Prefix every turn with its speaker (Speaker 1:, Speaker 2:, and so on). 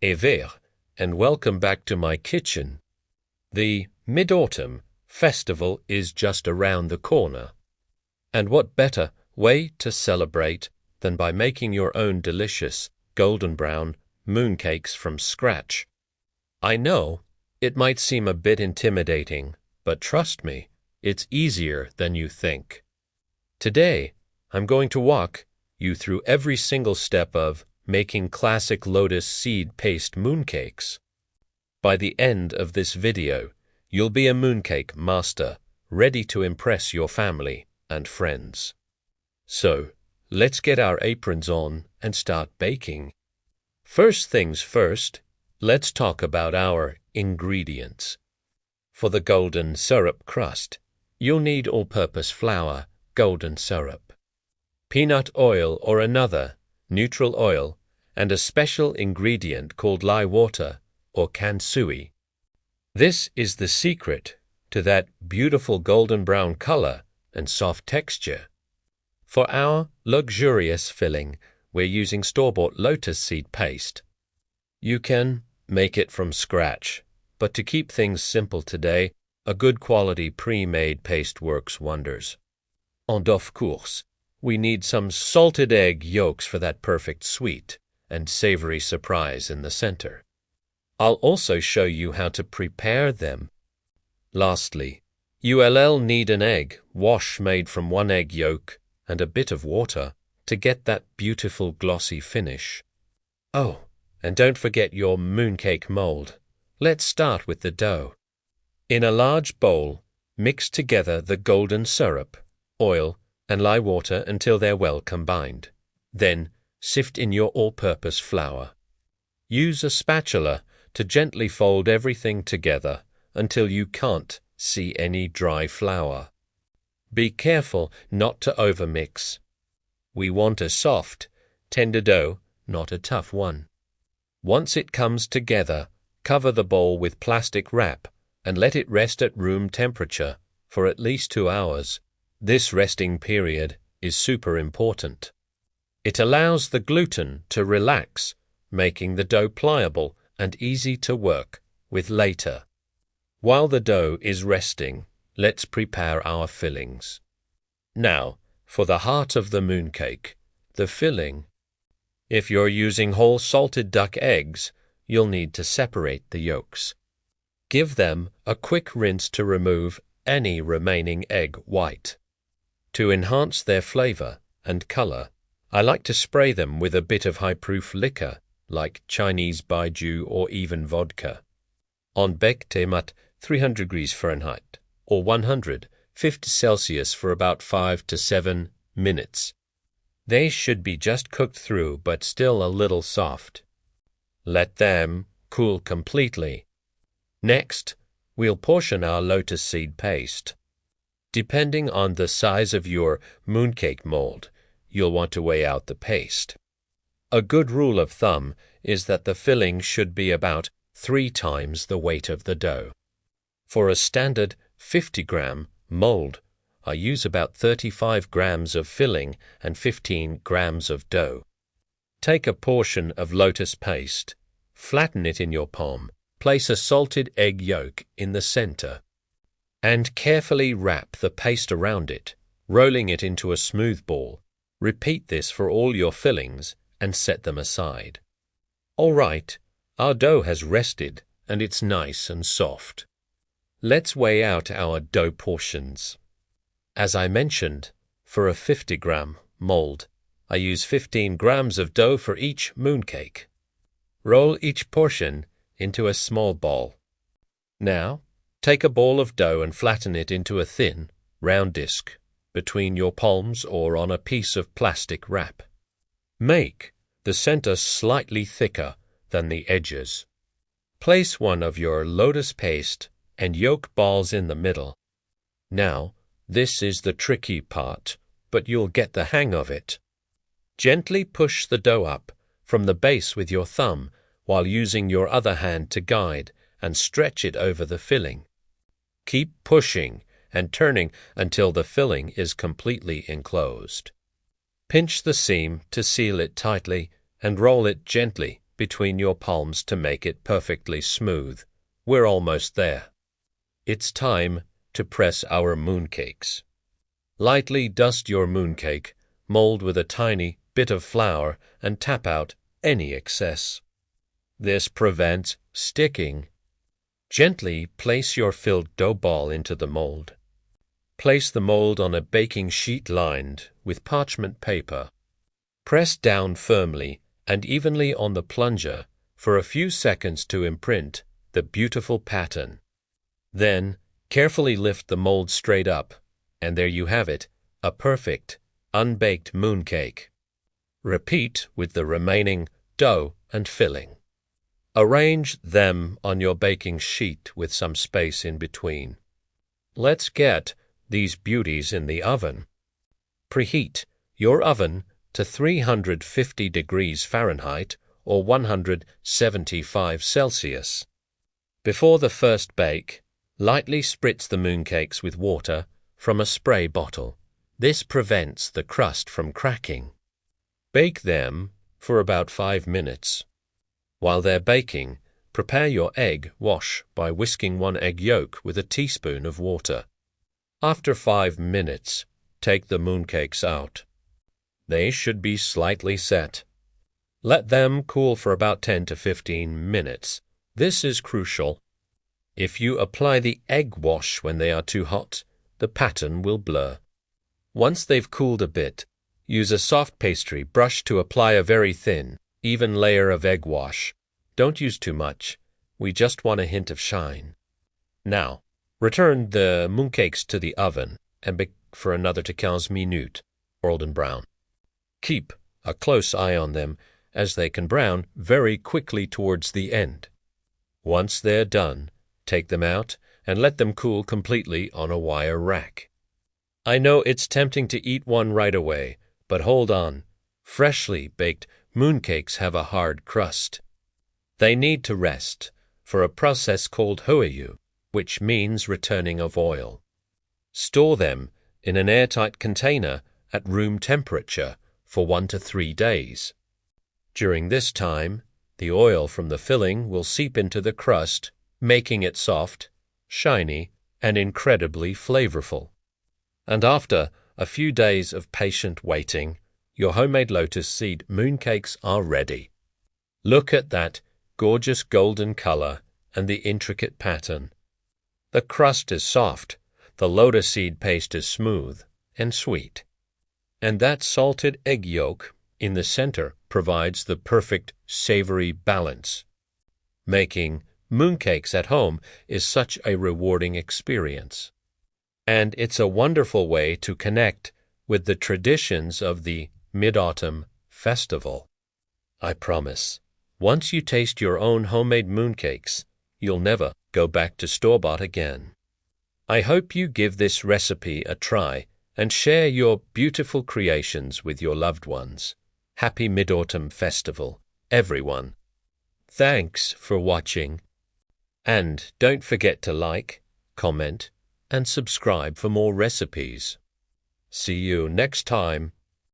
Speaker 1: Ever, and welcome back to my kitchen. The Mid-Autumn Festival is just around the corner. And what better way to celebrate than by making your own delicious golden brown mooncakes from scratch? I know it might seem a bit intimidating, but trust me, it's easier than you think. Today, I'm going to walk you through every single step of making classic Lotus seed paste mooncakes. By the end of this video, you'll be a mooncake master, ready to impress your family and friends. So, let's get our aprons on and start baking. First things first, let's talk about our ingredients. For the golden syrup crust, you'll need all-purpose flour, golden syrup, peanut oil or another neutral oil, and a special ingredient called lye water or kansui. This is the secret to that beautiful golden brown color and soft texture. For our luxurious filling, we're using store-bought Lotus seed paste. You can make it from scratch, but to keep things simple today, a good quality pre-made paste works wonders. And of course, we need some salted egg yolks for that perfect sweet and savory surprise in the center. I'll also show you how to prepare them. Lastly, you'll need an egg wash made from one egg yolk and a bit of water to get that beautiful glossy finish. Oh, and don't forget your mooncake mold. Let's start with the dough. In a large bowl, mix together the golden syrup, oil, and lye water until they're well combined. Then, sift in your all-purpose flour. Use a spatula to gently fold everything together until you can't see any dry flour. Be careful not to overmix. We want a soft, tender dough, not a tough one. Once it comes together, cover the bowl with plastic wrap and let it rest at room temperature for at least 2 hours. This resting period is super important. It allows the gluten to relax, making the dough pliable and easy to work with later. While the dough is resting, let's prepare our fillings. Now, for the heart of the mooncake, the filling. If you're using whole salted duck eggs, you'll need to separate the yolks. Give them a quick rinse to remove any remaining egg white. To enhance their flavor and color, I like to spray them with a bit of high-proof liquor, like Chinese baijiu or even vodka. On bake them at 300 degrees Fahrenheit or 150 Celsius for about 5 to 7 minutes. They should be just cooked through but still a little soft. Let them cool completely. Next, we'll portion our lotus seed paste. Depending on the size of your mooncake mold, you'll want to weigh out the paste. A good rule of thumb is that the filling should be about 3 times the weight of the dough. For a standard 50-gram mold, I use about 35 grams of filling and 15 grams of dough. Take a portion of lotus paste, flatten it in your palm, place a salted egg yolk in the center, and carefully wrap the paste around it, rolling it into a smooth ball. Repeat this for all your fillings and set them aside. All right, our dough has rested and it's nice and soft. Let's weigh out our dough portions. As I mentioned, for a 50-gram mold, I use 15 grams of dough for each mooncake. Roll each portion into a small ball. Now, take a ball of dough and flatten it into a thin, round disc between your palms or on a piece of plastic wrap. Make the center slightly thicker than the edges. Place one of your lotus paste and yolk balls in the middle. Now, this is the tricky part, but you'll get the hang of it. Gently push the dough up from the base with your thumb while using your other hand to guide and stretch it over the filling. Keep pushing and turning until the filling is completely enclosed. Pinch the seam to seal it tightly and roll it gently between your palms to make it perfectly smooth. We're almost there. It's time to press our mooncakes. Lightly dust your mooncake, mold with a tiny bit of flour, and tap out any excess. This prevents sticking. Gently place your filled dough ball into the mold. Place the mold on a baking sheet lined with parchment paper. Press down firmly and evenly on the plunger for a few seconds to imprint the beautiful pattern. Then, carefully lift the mold straight up, and there you have it, a perfect, unbaked mooncake. Repeat with the remaining dough and filling. Arrange them on your baking sheet with some space in between. Let's get these beauties in the oven. Preheat your oven to 350 degrees Fahrenheit or 175 Celsius. Before the first bake, lightly spritz the mooncakes with water from a spray bottle. This prevents the crust from cracking. Bake them for about 5 minutes. While they're baking, prepare your egg wash by whisking 1 egg yolk with a teaspoon of water. After 5 minutes, take the mooncakes out. They should be slightly set. Let them cool for about 10 to 15 minutes. This is crucial. If you apply the egg wash when they are too hot, the pattern will blur. Once they've cooled a bit, use a soft pastry brush to apply a very thin, even layer of egg wash. Don't use too much. We just want a hint of shine. Now, return the mooncakes to the oven and bake for another 15 minutes, golden brown. Keep a close eye on them as they can brown very quickly towards the end. Once they're done, take them out and let them cool completely on a wire rack. I know it's tempting to eat one right away, but hold on. Freshly baked mooncakes have a hard crust. They need to rest for a process called hoyu, which means returning of oil. Store them in an airtight container at room temperature for 1 to 3 days. During this time, the oil from the filling will seep into the crust, making it soft, shiny, and incredibly flavorful. And after a few days of patient waiting, your homemade lotus seed mooncakes are ready. Look at that gorgeous golden color and the intricate pattern. The crust is soft, the lotus seed paste is smooth and sweet. And that salted egg yolk in the center provides the perfect savory balance. Making mooncakes at home is such a rewarding experience. And it's a wonderful way to connect with the traditions of the Mid-Autumn Festival. I promise, once you taste your own homemade mooncakes, you'll never go back to store-bought again. I hope you give this recipe a try and share your beautiful creations with your loved ones. Happy Mid-Autumn Festival, everyone. Thanks for watching. And don't forget to like, comment, and subscribe for more recipes. See you next time.